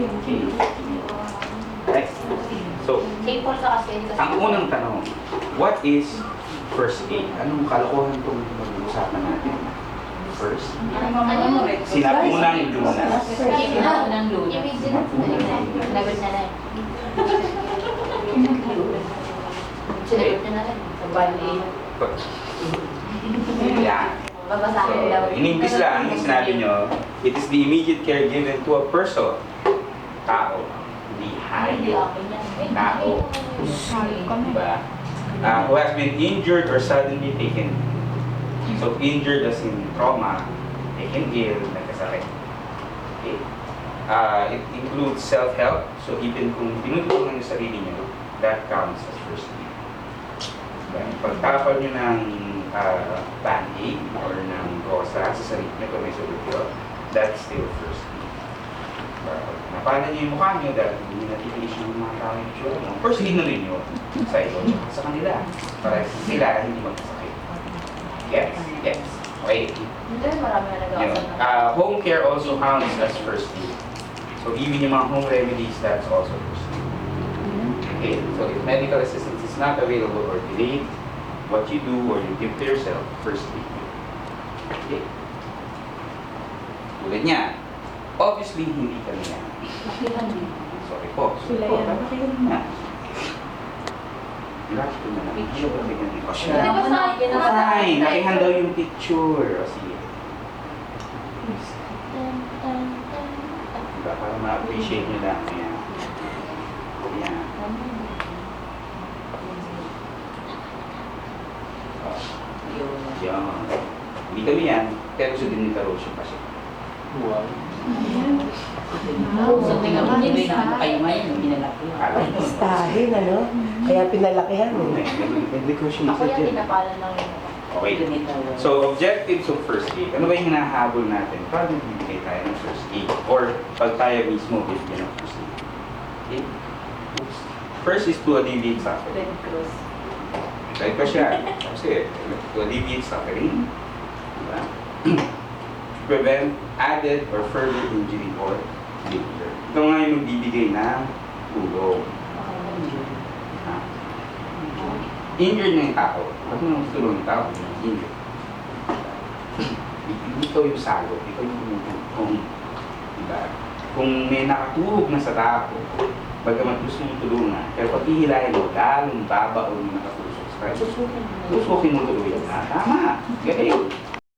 Okay. Next. So, ang unang tanong, what is first aid? Anong kalokohan itong pag-uusapan natin? First? Sinapunang lunas. Sinapunang lunas. Lagot na lang. Sinagot na lang. Sa bali. Yeah. Babasahin daw. In English lang, yung sinabi nyo, it is the immediate care given to a person. Tao. Hindi hayop. Tao. Diba? Who has been injured or suddenly taken. So, injured as in trauma, taken ill, nagkasakit. Okay? It includes self-help. So, even kung tinutulungan yung sarili nyo, that counts as first aid. Diba? Pagtapal nyo ng band-aid or ng rosa sa sarili nyo kung may sulit yun, that's still first aid. Napala nyo yung mukha nyo dahil hindi natitiis yung mga tao yung tsura mo. First aid na rin yun sa iyo at sa kanila para sila hindi magkasakit. Yes, yes. Okay. Marami na nag-aasal. Home care also counts as first aid. So even yung mga home remedies, that's also first aid. Okay, so if medical assistance is not available or delayed, what you do or you give to yourself, first aid. Okay. Tulad niya, obviously hindi kami yan. Sorry po. Sorry po. Bakit na? Relax ko na lang. Picture. O siya. Fine. Nakihan daw yung picture. O sige. Diba? Para ma-appreciate nyo lang. Ayan. Ayan. Yan. Hindi kami yan. Kaya gusto din ni Karosyo kasi. Wow. So, tingnan mo, hindi na kayo ngayon, pinalaki. Stahin, ano? Kaya pinalakihan eh. May question Ako sa yan, dyan. tinapalan ng Okay. So, objectives of first aid. Ano ba yung hinahabol natin? Paano bibigay tayo ng first aid? Or pag tayo mismo bibigyan ng first aid? Okay? Oops. First is to alleviate suffering. Red Cross. Right pa siya. Kasi, to alleviate suffering. Diba? Prevent added or further injury or danger. Ito nga yung magbibigay ng tulong. Ha? Injured na yung tao. Bakit mo tulong yung tao? Injured. Ikaw yung sagot. Ikaw yung tumutulong. Diba? Kung may nakatulog na sa tao, bagamat gusto mong tulungan, pero pag hihilahin mo, lalong babaon yung nakatusok sa kanya. Tusukin mo tuluyan na. Tama. Galing.